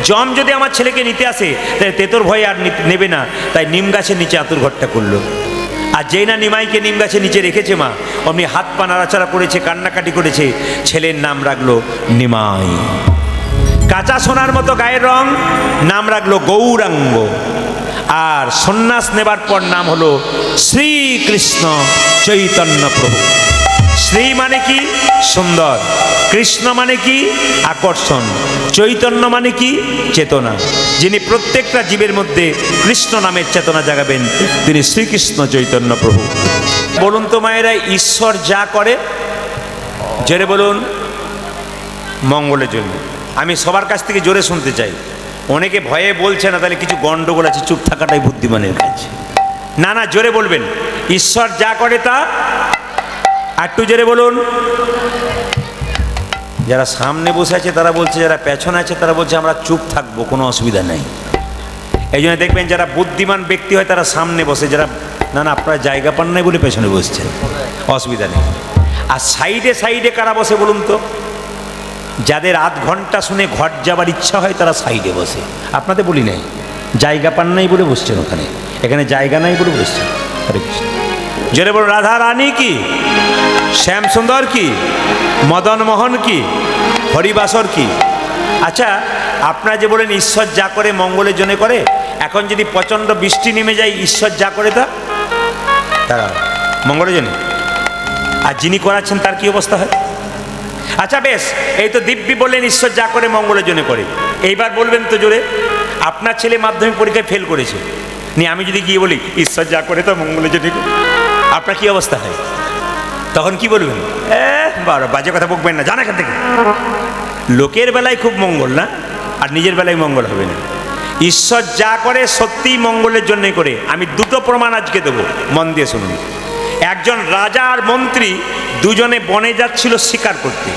জম যদি আমার ছেলেকে নিতে আসে, তাই তেতোর ভয়ে আর নেবে না, তাই নিম গাছের নিচে আতুর ঘরটা করলো। আর যেই না নিমাইকে নিম গাছের নিচে রেখেছে মা, অমনি হাত পা নাড়াচাড়া করেছে, কান্নাকাটি করেছে, ছেলের নাম রাখলো নিমাই। কাঁচা সোনার মতো গায়ের রং, নাম রাখলো গৌরাঙ্গ। আর সন্ন্যাস নেবার পর নাম হলো শ্রীকৃষ্ণ চৈতন্য প্রভু। শ্রী মানে কি? সুন্দর। কৃষ্ণ মানে কি? আকর্ষণ। চৈতন্য মানে কি? চেতনা। যিনি প্রত্যেকটা জীবের মধ্যে কৃষ্ণ নামের চেতনা জাগাবেন, তিনি শ্রীকৃষ্ণ চৈতন্য প্রভু। বলুন তো মায়েরা, ঈশ্বর যা করে, জোরে বলুন, মঙ্গলের জন্য। আমি সবার কাছ থেকে জোরে শুনতে চাই। অনেকে ভয়ে বলছে না, তাহলে কিছু গন্ডগোল আছে, চুপ থাকাটাই বুদ্ধিমানের কাজ। না না, জোরে বলবেন, ঈশ্বর যা করে তা, একটু জোরে বলুন। যারা সামনে বসে আছে তারা বলছে, যারা পেছনে আছে তারা বলছে আমরা চুপ থাকবো, কোনো অসুবিধা নেই। এই জন্য দেখবেন যারা বুদ্ধিমান ব্যক্তি হয় তারা সামনে বসে, যারা না না আপনারা জায়গা পান নাই বলে পেছনে বসছেন, অসুবিধা নেই। আর সাইডে সাইডে কারা বসে বলুন তো? যাদের আধ ঘন্টা শুনে ঘর যাবার ইচ্ছা হয় তারা সাইডে বসে। আপনাদের বলি নাই, জায়গা পান নাই বলে বসছেন ওখানে, এখানে জায়গা নাই বলে বসছেন। হরে কৃষ্ণ। জোরে বলুন, রাধা রানী কি, শ্যাম সুন্দর কি, মদন মোহন কি, হরিবাসর কি। আচ্ছা, আপনারা যে বলেন ঈশ্বর যা করে মঙ্গলের জন্য করে, এখন যদি প্রচণ্ড বৃষ্টি নেমে যায়, ঈশ্বর যা করে তা তারা মঙ্গলের জন্য, আর যিনি করাচ্ছেন তার কি অবস্থা হয়? আচ্ছা বেশ, এই তো দিব্যি বললেন ঈশ্বর যা করে মঙ্গলের জন্য করে। এইবার বলবেন তো জোরে, আপনার ছেলে মাধ্যমিক পরীক্ষায় ফেল করেছে, নিয়ে আমি যদি গিয়ে বলি ঈশ্বর যা করে তা মঙ্গলের জন্য, আপনার কি অবস্থা হয়? তখন কি বলবেন? বাজে কথা বকবেন না, জানা এখান থেকে। লোকের বেলায় খুব মঙ্গল না, আর নিজের বেলায় মঙ্গল হবে না। ঈশ্বর যা করে সত্যিই মঙ্গলের জন্যই করে। আমি 2টো প্রমাণ আজকে দেবো, মন দিয়ে শুনুন। একজন রাজা আর মন্ত্রী দুজনে বনে যাচ্ছিল শিকার করতে।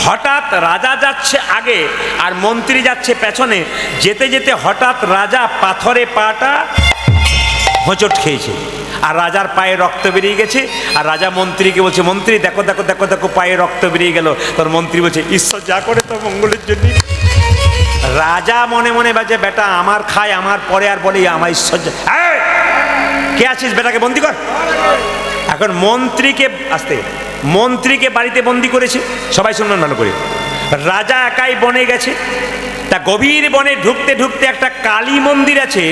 হঠাৎ রাজা যাচ্ছে আগে আর মন্ত্রী যাচ্ছে পেছনে। যেতে যেতে হঠাৎ রাজা পাথরে পাটা হোঁচট খেয়েছে, আর রাজার পায়ে রক্ত বেরিয়ে গেছে। আর রাজা মন্ত্রীকে বলছে, মন্ত্রী দেখো দেখো দেখো দেখো, পায়ে রক্ত বেরিয়ে গেল। তোর মন্ত্রী বলছে, ঈশ্বর যা করে তো মঙ্গলের জন্য। রাজা মনে মনে বাজে, বেটা আমার খায় আমার পরে, আর বলে আমার ঈশ্বর। কে আছিস, বেটাকে বন্দি কর। এখন মন্ত্রীকে বাড়িতে বন্দি করেছে। সবাই শুনুন ভালো করে। রাজা একাই বনে গেছে। তা গভীর বনে ঢুকতে ঢুকতে একটা কালী মন্দির আছে,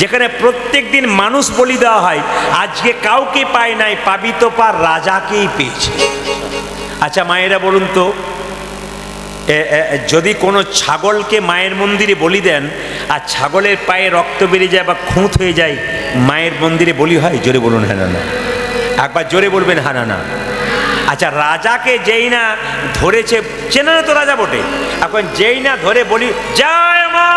যেখানে প্রত্যেক দিন মানুষ বলি দেওয়া হয়। আজকে কাউকে পায় নাই, পাবি তো পার রাজাকেই পেয়েছে। আচ্ছা মায়েরা বলুন তো, যদি কোনো ছাগলকে মায়ের মন্দিরে বলি দেন আর ছাগলের পায়ে রক্ত বেরিয়ে যায় বা খুঁত হয়ে যায়, মায়ের মন্দিরে বলি হয়? জোরে বলুন হ্যাঁ না না, একবার জোরে বলবেন হ্যাঁ না না। আচ্ছা রাজাকে যেই না ধরেছে, চেনে না তো রাজা বটে, এখন যেই না ধরে বলি জয় মা,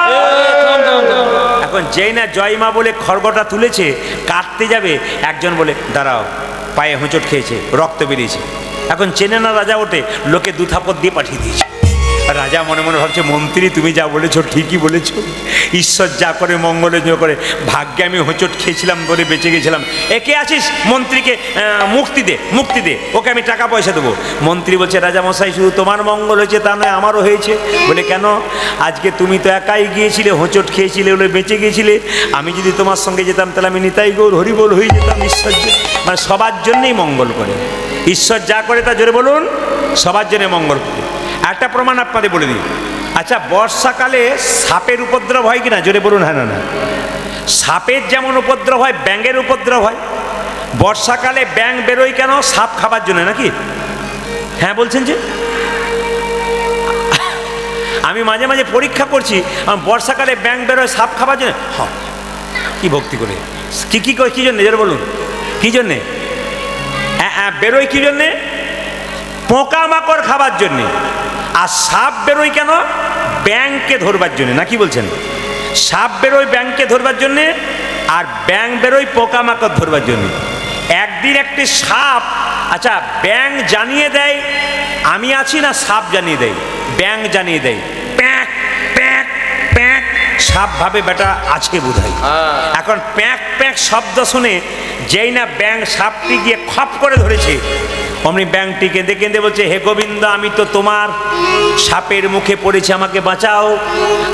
এখন যেই না জয় মা বলে খড়গটা তুলেছে কাটতে যাবে, একজন বলে দাঁড়াও, পায়ে হোঁচট খেয়েছে, রক্ত বেরিয়েছে, এখন চেনে না রাজা ওঠে, লোকে দু থাপড় দিয়ে পাঠিয়ে দিয়েছে। রাজা মনে মনে ভাবছে মন্ত্রী তুমি যা বলেছো ঠিকই বলেছো, ঈশ্বর যা করে মঙ্গলের জন্য করে, ভাগ্যে আমি হোঁচট খেয়েছিলাম বলে বেঁচে গেছিলাম। একে আছিস মন্ত্রীকে মুক্তি দে, মুক্তি দে, ওকে আমি টাকা পয়সা দেবো। মন্ত্রী বলছে রাজা মশাই শুধু তোমার মঙ্গল হয়েছে তা নয় আমারও হয়েছে। বলে কেন? আজকে তুমি তো একাই গিয়েছিলে, হোঁচট খেয়েছিলে বলে বেঁচে গিয়েছিলে, আমি যদি তোমার সঙ্গে যেতাম তাহলে আমি নিতাই গৌর হরিবোল হয়ে যেতাম। ঈশ্বর মানে সবার জন্যেই মঙ্গল করে, ঈশ্বর যা করে তা জোরে বলুন সবার জন্য মঙ্গল করে। একটা প্রমাণ আপনাদের বলে দিই। আচ্ছা বর্ষাকালে সাপের উপদ্রব হয় কিনা? জোরে বলুন হ্যাঁ না না। সাপের যেমন উপদ্রব হয় ব্যাঙের উপদ্রব হয়। বর্ষাকালে ব্যাঙ বেরোয় কেন? সাপ খাবার জন্য নাকি? হ্যাঁ বলছেন যে, আমি মাঝে মাঝে পরীক্ষা করছি, বর্ষাকালে ব্যাঙ বেরোয় সাপ খাবার জন্য। হ্যাঁ কি ভক্তি করে, কি জন্যে জোরে বলুন, কি জন্যে বেরোয়? কি জন্যে? পোকামাকড় খাবার জন্যে। আর সাপ বেরোয় কেন? ব্যাঙকে ধরবার জন্যে, নাকি বলছেন? সাপ বেরোয় ব্যাঙকে ধরবার জন্যে, আর ব্যাঙ বেরোয় পোকামাকড় ধরবার জন্যে। একদিন একটি সাপ, আচ্ছা ব্যাঙ জানিয়ে দেয় আমি আছি না সাপ জানিয়ে দেয়? ব্যাঙ জানিয়ে দেয়, প্যাঁক প্যাঁক প্যাঁক, সাপ ভাবে বেটা আছে বোধহয়। এখন প্যাঁক প্যাঁক শব্দ শুনে যেই না ব্যাঙ সাপটি গিয়ে খপ করে ধরেছে, অমনি ব্যাঙটি কেঁদে কেঁদে বলছে হে গোবিন্দ আমি তো তোমার, সাপের মুখে পড়েছি আমাকে বাঁচাও।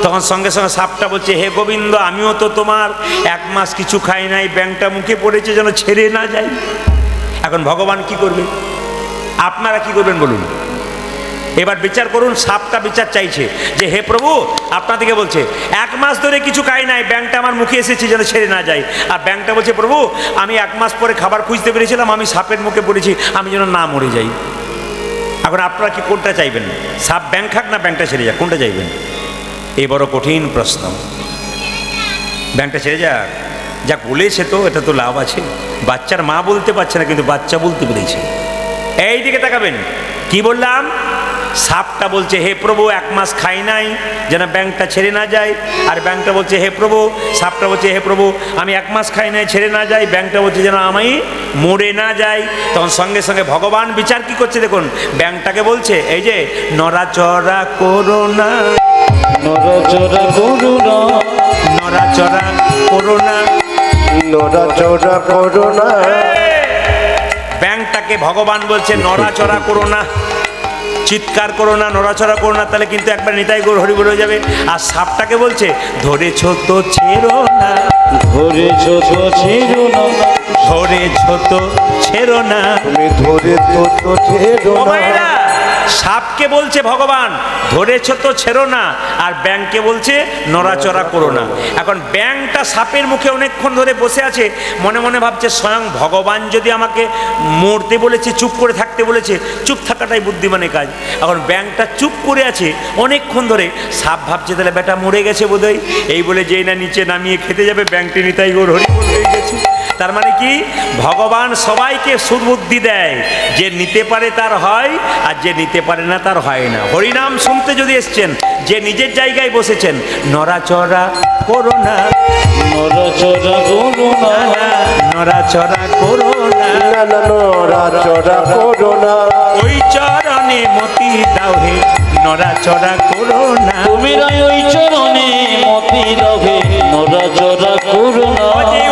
তখন সঙ্গে সঙ্গে সাপটা বলছে হে গোবিন্দ আমিও তো তোমার, 1 মাস কিছু খাই নাই, ব্যাঙটা মুখে পড়েছে যেন ছেড়ে না যায়। এখন ভগবান কি করবে? আপনারা কি করবেন বলুন? এবার বিচার করুন। সাপটা বিচার চাইছে যে হে প্রভু আপনাদেরকে বলছে 1 মাস ধরে কিছু খাই নাই, ব্যাঙটা আমার মুখে এসেছে যেন ছেড়ে না যায়। আর ব্যাঙটা বলছে প্রভু আমি 1 মাস পরে খাবার খুঁজতে পেরেছিলাম, আমি সাপের মুখে পড়েছি, আমি যেন না মরে যাই। এখন আপনারা কি কোনটা চাইবেন? সাপ ব্যাঙ খাক না ব্যাঙটা ছেড়ে যাক, কোনটা চাইবেন? এই বড় কঠিন প্রশ্ন। ব্যাঙটা ছেড়ে যাক, যা বলেছে তো এটা তো লাভ আছে। বাচ্চার মা বলতে পারছে না কিন্তু বাচ্চা বলতে পেরেছে। এই দিকে তাকাবেন, কি বললাম? সাপটা বলছে হে প্রভু 1 মাস খাই নাই যেন ব্যাঙটা ছেড়ে না যায়। আর ব্যাঙটা বলছে হে প্রভু, সাপটা বলছে হে প্রভু আমি 1 মাস খাই নাই ছেড়ে না যাই, ব্যাঙটা বলছে যেন আমি মরে না যাই। তখন সঙ্গে সঙ্গে ভগবান বিচার কি করছে দেখুন, ব্যাঙটাকে বলছে এই যে নড়াচড়া করো না, নড়াচড়া করো না, নড়াচড়া করো না, নড়াচড়া করো না। ব্যাঙটাকে ভগবান বলছে নড়াচড়া করো না, চিৎকার করো না, নড়াচড়া করো না, তাহলে কিন্তু একবার নিতাই গৌর হরিবোল হয়ে যাবে। আর সাপটাকে বলছে ধরেছো তো ছেড়ো না, ধরেছো তো ছেড়ো না, ধরেছো তো ছেড়ো না, তুমি ধরেছো তো ছেড়ো না। সাপকে বলছে ভগবান ধরেছ তো ছেড়ো না, আর ব্যাঙকে বলছে নড়াচড়া করো না। এখন ব্যাঙটা সাপের মুখে অনেকক্ষণ ধরে বসে আছে, মনে মনে ভাবছে স্বয়ং ভগবান যদি আমাকে মরতে বলেছে, চুপ করে থাকতে বলেছে, চুপ থাকাটাই বুদ্ধিমানের কাজ। এখন ব্যাঙটা চুপ করে আছে অনেকক্ষণ ধরে, সাপ ভাবছে তাহলে বেটা মরে গেছে বোধহয়, এই বলে যেই না নিচে নামিয়ে খেতে যাবে ব্যাঙটি নিতাই গৌর হরিবোল হয়ে গেছে। তার মানে কি ভগবান সবাইকে সুবুদ্ধি দেয়, যে নিতে পারে তার হয় আর যে নিতে পারে না তার হয় না। হরিনাম শুনতে যদি এসছেন, যে নিজের জায়গায় বসেছেন, নড়াচড়া করো না, নড়াচড়া করো না, নড়াচড়া করো না, নড়াচড়া করো না, ওই চরণে মতি দাও হে নড়াচড়া করো না, তুমি ওই চরণে মতি দাও হে নড়াচড়া করো না,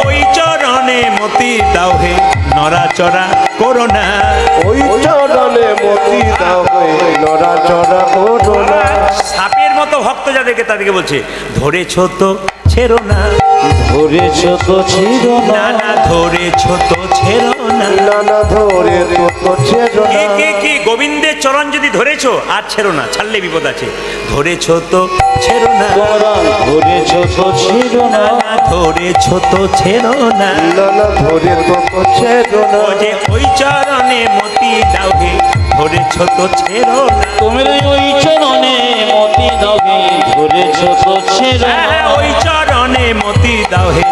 ওই চরণে মতি দাও হে নড়াচড়া করো না, ওই চরণে মতি দাও হে নড়াচড়া করো না। সাপের মতো ভক্ত যাদেরকে তাদেরকে বলছে ধরেছো তো ছেড়ো না, ধরেছো তো ছেড়ো না না, না ধরেছো তো ছেড়ো না, না না ধরেছো তো ছেড়ো না। কি গোবিন্দের চরণ যদি ধরেছো আর ছেড়ো না, ছাড়লে বিপদ আছে। ধরেছো তো ছেড়ো না, তোমরা ধরেছ তো ছেড়ো না, ধরেছ তো ছেড়ো না, না না ধরে তো ছেড়ো না, ও যে ওই চরণে মতি দাও হে, ধরেছ তো ছেড়ো না। তোমরা ওই চরণে মতি দাও হে, ধরেছ তো ছেড়ো না। হ্যাঁ, ওই চরণে মতি দাও হে,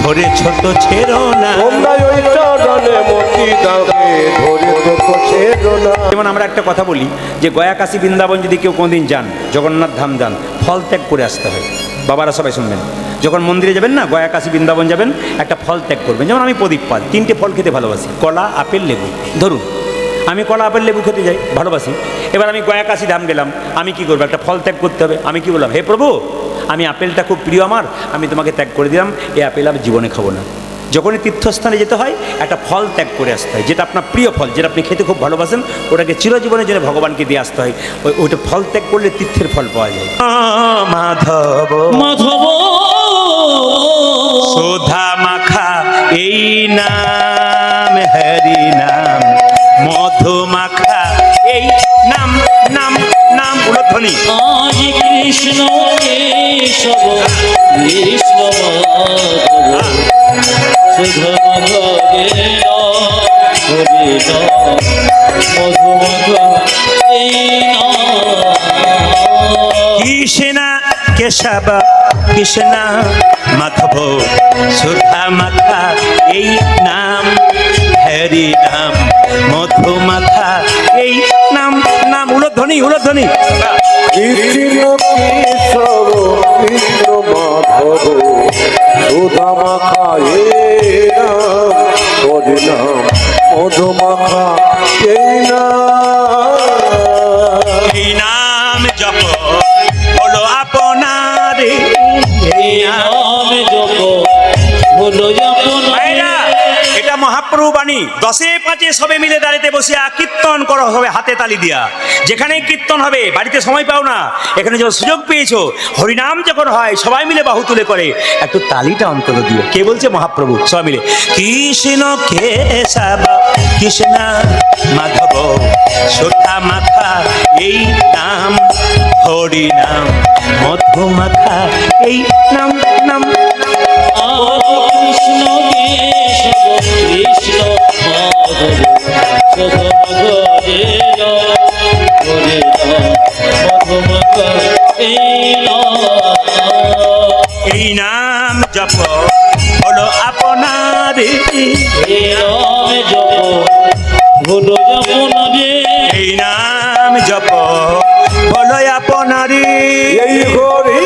ধরেছ তো ছেড়ো না। তোমরা ওই চরণে মতি দাও হে, ধরে তো ছেড়ো না। যেমন আমরা একটা কথা বলি যে গয়া কাশী বৃন্দাবন যদি কেউ কোনোদিন যান, জগন্নাথ ধাম যান, ফল ত্যাগ করে আসতে হয়। বাবারা সবাই শুনবেন, যখন মন্দিরে যাবেন না, গয়া কাশী বৃন্দাবন যাবেন, একটা ফল ত্যাগ করবেন। যেমন আমি প্রদীপ পাল 3টে ফল খেতে ভালোবাসি, কলা, আপেল, লেবু। ধরুন আমি কলা, আপেল, লেবু খেতে যাই, ভালোবাসি। এবার আমি গয়া কাশী ধাম গেলাম, আমি কি করবো? একটা ফল ত্যাগ করতে হবে। আমি কি বললাম, হে প্রভু, আমি আপেলটা খুব প্রিয় আমার, আমি তোমাকে ত্যাগ করে দিলাম, এই আপেল আমি জীবনে খাবো না। যখনই তীর্থস্থানে যেতে হয়, একটা ফল ত্যাগ করে আসতে হয়, যেটা আপনার প্রিয় ফল, যেটা আপনি খেতে খুব ভালোবাসেন, ওটাকে চিরজীবনের জন্য ভগবানকে দিয়ে আসতে হয়। ওইটা ফল ত্যাগ করলে তীর্থের ফল পাওয়া যায়। মাধব মাধব সুধা মাখা এই নাম, হরি নাম, মধু মাখা এই নাম, নাম নাম উলধ্বনি। আজ কৃষ্ণ কেশব কৃষ্ণ মাধব, সুধা মাধবে হরে মধু মাখা এই নাম। কৃষ্ণ কেশব কৃষ্ণ মাধব, সুধা মাখা এই নাম, হরি নাম, মধু মাখা এই নাম, নাম উলধ্বনি, উলধ্বনি। কৃষ্ণ কেশব কৃষ্ণ মাধব, সুধা মাখা এই নাম, হরি নাম, মধু মাখা এই নাম। এই নাম জপ হলো আপনার, এই নাম নাম জপ হলো আপন। ভাইরা, এটা মহাপ্রভু বাণী। 10-5 সবে মিলে দাঁড়িতে বসে কীর্তন করো, হবে হাতে তালি দিয়া। যেখানেই কীর্তন হবে, বাড়িতে সময় পাও না, এখানে যখন সুযোগ পেয়েছো, হরিনাম যখন হয়, সবাই মিলে বাহু তুলে করে, একটু তালিটা অন্তত দিও। কে বলছে? মহাপ্রভু। সবাই মিলে কৃষ্ণ কেশব কৃষ্ণ মাধব, সুধা মাখা এই নাম, হরি নাম, মধু মাখা এই নাম, নাম। কৃষ্ণ কেশব কৃষ্ণ মাধব, সুধা মাধবে হরে মধু মাখা এই নাম। এই নাম জপ হলো আপনার, এই নাম জপ হলো আপনারে, এই নাম জপ হলো আপনারি। এই হরি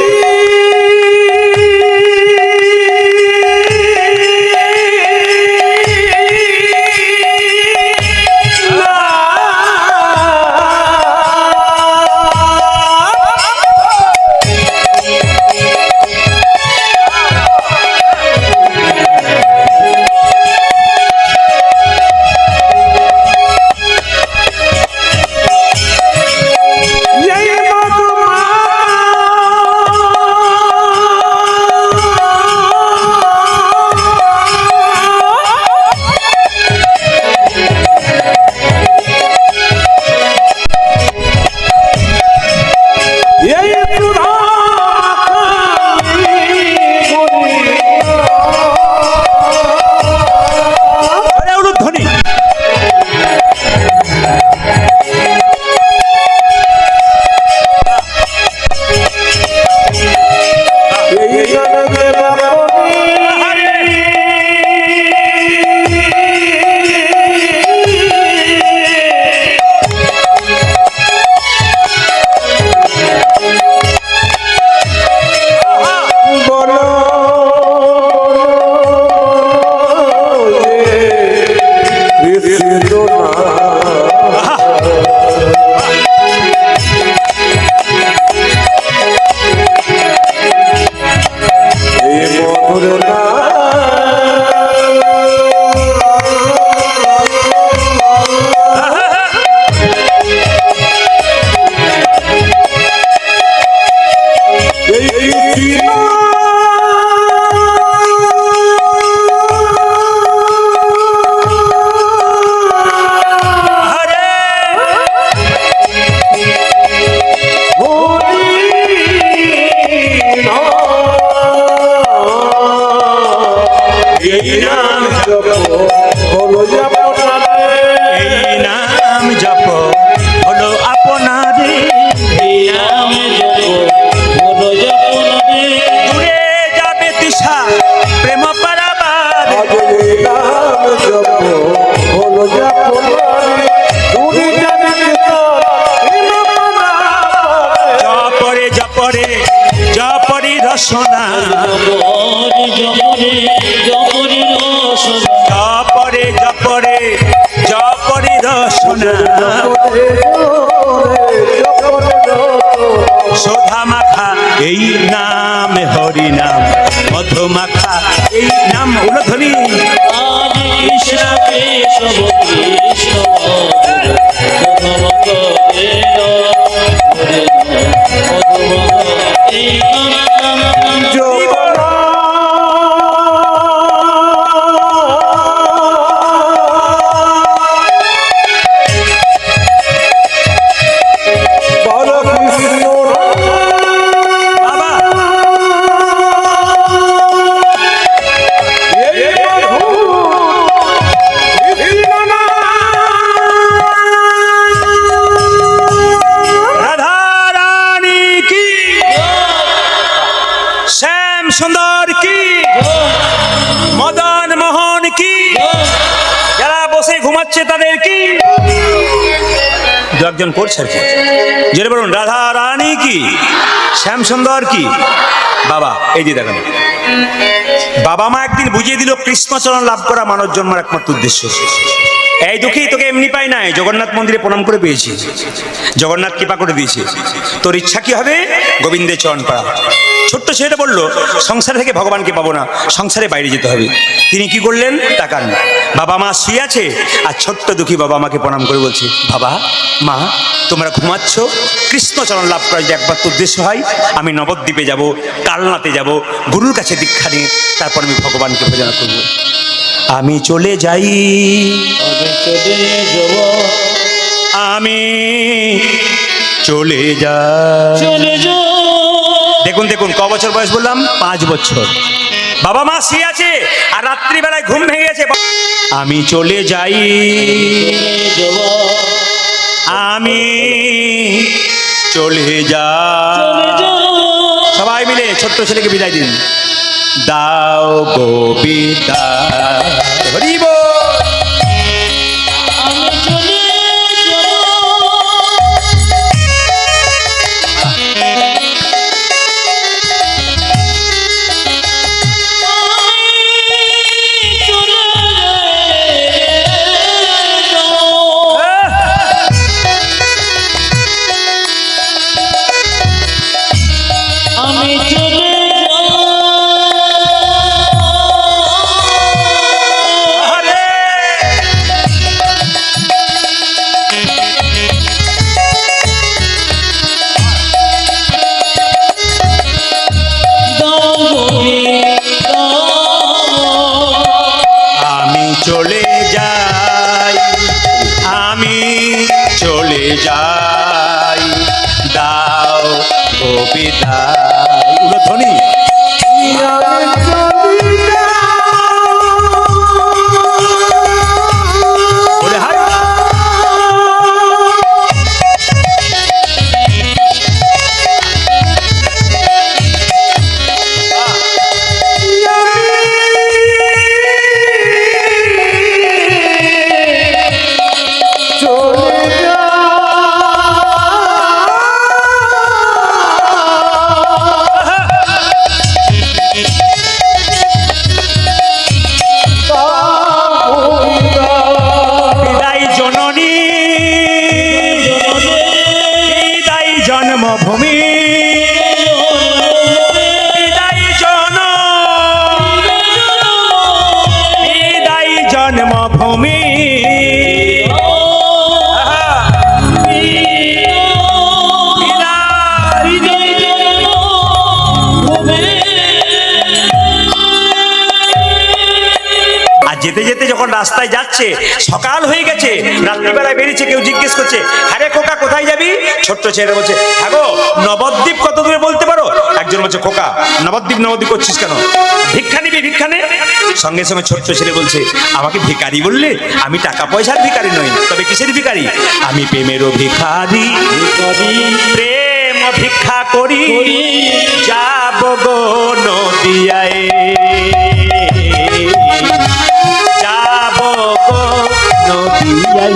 এই নাম জপ হলো আপনারে এই নাম জপ হলো আপনারে এই নাম জপ হলো জপনারে দূরে যাবে তৃষা প্রেম পারাবার আজ এই নাম জপ হলো আপনারে দূরে যাবে জপরে জপরে জপরি রসনা জপরে জপরে জপরে রসনা জপরে জপরে জপরি রসনা সোধা মাখা এই নাম হরি নাম মধু মাখা এই নাম উলধ্বনি আজ কৃষ্ণ কেশব কৃষ্ণ মধুমত এই নাম বাবা রাধা রানী কি শ্যাম সুন্দর কি মদন মোহন কি যারা বসে ঘুমাচ্ছে তাদের কি দু একজন করছে আর কি জেনে বলুন রাধা রানী কি শ্যাম সুন্দর কি বাবা এই যে দেখেন বাবা মা একদিন বুঝিয়ে দিল কৃষ্ণচরণ লাভ করা মানব জন্মের একমাত্র উদ্দেশ্য এই দুঃখী তোকে এমনি পাই নাই জগন্নাথ মন্দিরে প্রণাম করে পেয়েছি জগন্নাথ কৃপা করে দিয়েছে তোর ইচ্ছা কি হবে গোবিন্দের চরণ পাড়া ছোট্ট ছেলেটা বলল সংসার থেকে ভগবানকে পাবো না সংসারে বাইরে যেতে হবে তিনি কি করলেন তাকান বাবা মা শুয়ে আছে আর ছোট্ট দুঃখী বাবা মাকে প্রণাম করে বলছে বাবা মা তোমরা ঘুমাচ্ছ কৃষ্ণচরণ লাভ করার যে একমাত্র উদ্দেশ্য হয় আমি নবদ্বীপে যাব কালনাতে যাব গুরুর কাছে দীক্ষা নিয়ে তারপর আমি ভগবানকে ভজনা করব আমি চলে যাই আমি চলে যাব আমি চলে যাই চলে যাব দেখুন দেখুন ক বছর বয়স বললাম 5 বছর বাবা মা শুয়ে আছে আর রাত্রিবেলায় ঘুম ভেঙে গেছে আমি চলে যাই চলে যাব আমি চলে চলে যাই যাব সবাই মিলে ছোট্ট ছেলেকে বিদায় দিন দাও গো বিদায় হরি বল। আমি চলে যাব আমি চলে যাব আমি চলে যাব আরে দাও গোবিন্দ আমি চলে যাই আমি চলে যাই দাও গো বিদায় উলধ্বনি বলে হাই বিদায় জননী বিদায় জন্মভূমি বিদায় জন বিদায় জন্মভূমি বিদায় আর যেতে যেতে যখন রাস্তায় যাচ্ছে সকাল হয়ে গেছে রাত্রিবেলায় বেরিয়েছে কেউ জিজ্ঞেস করছে আরে খোকা কোথায় যাবি ছোট্ট ছেলে বলছে হ্যাঁ গো নবদ্বীপ কত দূরে বলতে পারো একজন বলছে খোকা নবদ্বীপ নবদ্বীপ করছিস কেন ভিক্ষা নিবি ভিক্ষা নে সঙ্গে সঙ্গে ছোট্ট ছেলে বলছে, আমাকে ভিখারি বললে? আমি টাকা পয়সার ভিখারি নই, তবে কিসের ভিখারি? আমি প্রেমেরও ভিখারি, প্রেম ভিক্ষা করি, যাব গো নদিয়ায়, যাব গো নদিয়ায়।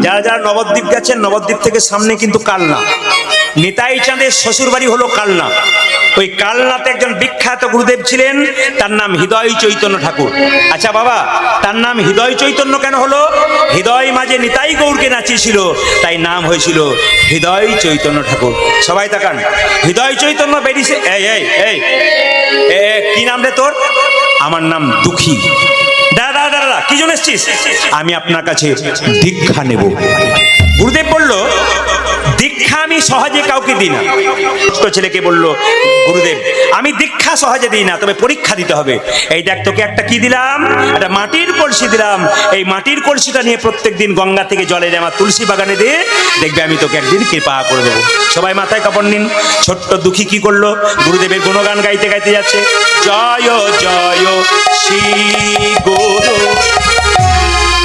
যারা যারা নবদ্বীপ গেছেন, নবদ্বীপ থেকে সামনে কিন্তু কালনা, নিতাই চাঁদের শ্বশুর বাড়ি হলো কালনা। ওই কালনাতে একজন বিখ্যাত গুরুদেব ছিলেন, তার নাম হৃদয় চৈতন্য ঠাকুর। আচ্ছা বাবা, তার নাম হৃদয় চৈতন্য কেন হলো? হৃদয় মাঝে নিতাই গৌরকে নাচিয়েছিল, তাই নাম হয়েছিল হৃদয় চৈতন্য ঠাকুর। সবাই তাকান, হৃদয় চৈতন্য বেরিয়েছে। এই এই এই কি নাম রে তোর? আমার নাম দুঃখী। দাদা দাদা, কি জন্য এসছিস? আমি আপনার কাছে দীক্ষা নেব। গুরুদেব বলল, দীক্ষা আমি সহজে কাউকে দিই না। ছোট ছেলেকে বলল গুরুদেব, আমি দীক্ষা সহজে দিই না, তবে পরীক্ষা দিতে হবে। এই দেখ, তোকে একটা কি দিলাম, একটা মাটির কলসি দিলাম। এই মাটির কলসিটা নিয়ে প্রত্যেকদিন গঙ্গা থেকে জলে আমার তুলসী বাগানে দিয়ে দেখবে, আমি তোকে একদিন কৃপা করে দেবো। সবাই মাথায় কাপড় নিন। ছোট্ট দুঃখী কি করলো? গুরুদেবের গুণগান গাইতে গাইতে যাচ্ছে, জয় জয় শ্রী গুরু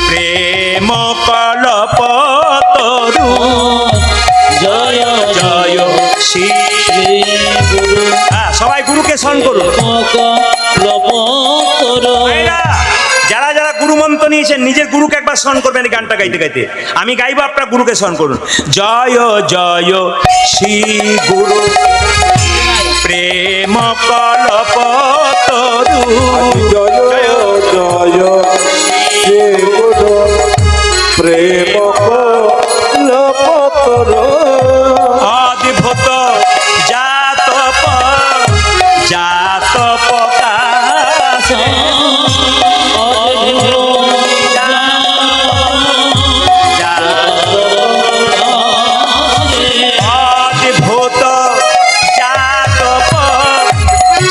প্রেম কলপতরু, জয় জয় শ্রী গুরু। সবাই গুরুকে স্মরণ করুন। ভাইরা, যারা যারা গুরু মন্ত্র নিয়েছেন, নিজের গুরুকে একবার স্মরণ করবেন। গানটা গাইতে গাইতে আমি গাইবো, আপনার গুরুকে স্মরণ করুন। জয় জয় শ্রী গুরু প্রেম কলপতরু, জয় জয় শ্রী গুরু প্রেম কলপতরু, অদ্ভুত জাত জাত প্রকাশ, অদ্ভুত জাত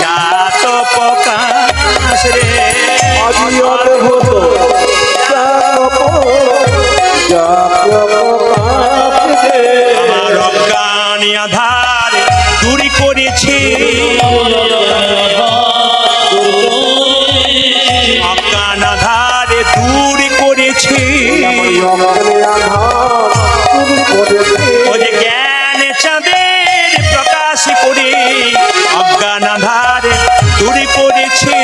জাত প্রকাশ রে, আদি অদ্ভুত আমার অজ্ঞানী আধার দূরী করেছি, অজ্ঞান আধারে দূরী করেছি, ও যে জ্ঞান চাঁদের প্রকাশ করে অজ্ঞান আধারে দূরী করেছি,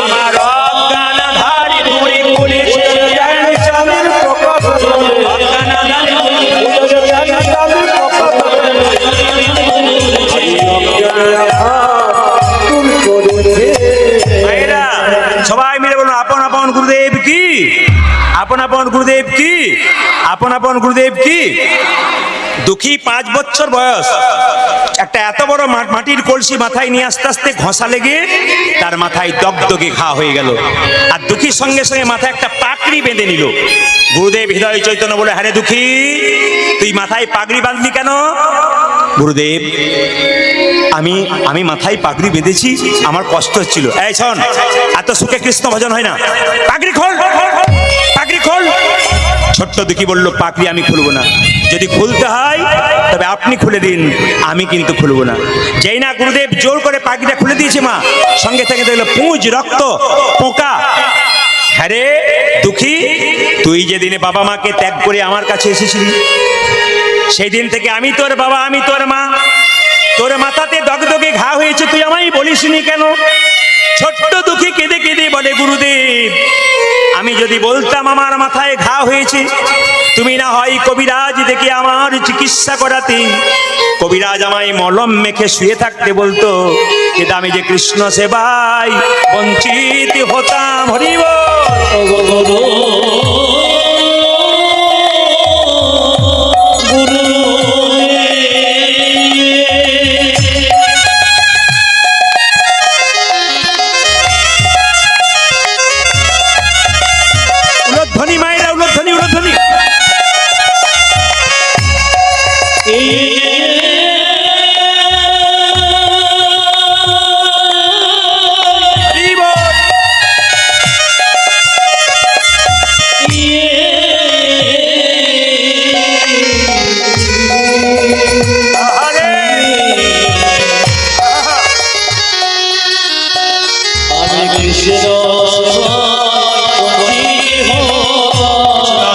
আমার অজ্ঞান আধারে দূরী করেছি, অজ্ঞান আধারে ভাইরা, সবাই মিলে বলুন, আপন আপন গুরুদেব কি, আপন আপন গুরুদেব কি, আপন আপন গুরুদেব কি। দুঃখী 5 বছর বয়স, একটা এত বড় মাটির কলসি মাথায় নিয়ে আস্তে আস্তে ঘষা লেগে তার মাথায় দগদগে ঘা হয়ে গেল। আর দুঃখীর সঙ্গে সঙ্গে মাথায় একটা পাগড়ি বেঁধে নিল। গুরুদেব হৃদয় চৈতন্য বলে, হ্যাঁ রে দুঃখী, তুই মাথায় পাগড়ি বাঁধলি কেন? গুরুদেব, আমি মাথায় পাগড়ি বেঁধেছি, আমার কষ্ট হচ্ছিল। এই শোন, এত সুখে কৃষ্ণ ভজন হয় না, পাগড়ি খোল। দুঃখী বলল, পাকড়ি আমি খুলবো না, যদি খুলতে হয় তবে আপনি খুলে দিন, আমি কিন্তু খুলবো না। যেই না গুরুদেব জোর করে পাকড়িটা খুলে দিয়েছে মা, সঙ্গে থেকে দেখলো পুঁজ, রক্ত, পোকা। হ্যাঁ রে দুঃখী, তুই যেদিনে বাবা মাকে ত্যাগ করে আমার কাছে এসেছিলি, সেই দিন থেকে আমি তোর বাবা, আমি তোর মা। তোর মাথাতে দগদগে ঘা হয়েছে, তুই আমায় বলিসনি কেন? ছোট্ট দুঃখী কেঁদে কেঁদে বলে, গুরুদেব আমি যদি বলতাম আমার মাথায় ঘা হয়েছে, তুমি না হয় কবিরাজ দেখে আমার চিকিৎসা করাতে, কবিরাজ আমায় মলম মেখে শুয়ে থাকতে বলতো, কিন্তু আমি যে কৃষ্ণ সেবায় বঞ্চিত হতাম। হরিব গুরু গুরু উলধ্বনি মায়েরা, উলধ্বনি, উলধ্বনি। হরিব। আহারে। আমি কৃষ্ণ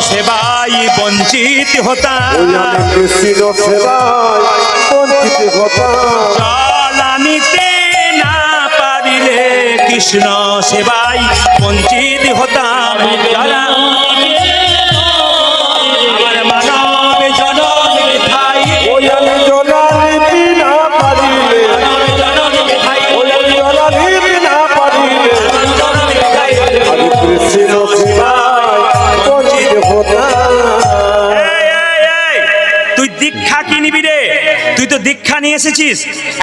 সেবাই বঞ্চিত হতাম, ওই আমি কৃষ্ণ সেবায় বঞ্চিত হতাম। জল আনিতে না পারিলে কৃষ্ণ সেবাই বঞ্চিত হতাম। যারা আমার মানব জনম ঠাই, ওই আমি জলালিপি না পারিলে, ওই আমি জলালিপি না পারিলে, আমি কৃষ্ণ সেবায় বঞ্চিত হতাম। এই, এই, এই, তুই দীক্ষা কি নিবি রে? তুই তো দীক্ষা নিয়ে এসেছিস।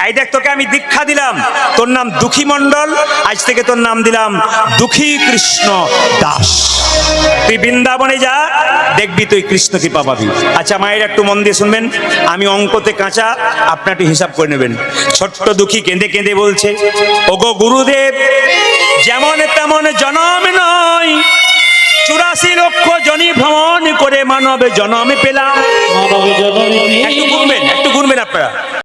এই দেখ, তোকে আমি দীক্ষা দিলাম, তোর নাম দুঃখী মণ্ডল, আজ থেকে তোর নাম দিলাম দুঃখী কৃষ্ণ দাস। তুই বৃন্দাবনে যা, দেখবি তুই কৃষ্ণ কৃপা পাবি। আচ্ছা মায়ের একটু মন দিয়ে শুনবেন, আমি অঙ্কতে কাঁচা, আপনার একটু হিসাব করে নেবেন। ছোট্ট দুঃখী কেঁদে কেঁদে বলছে, ওগো গুরুদেব, যেমন তেমন জনম নয়, 84 লক্ষ জনি ভ্রমণ করে মানব জনম পেলাম। মানব জননী একটু গুনবেন, একটু গুনবেন আপনারা।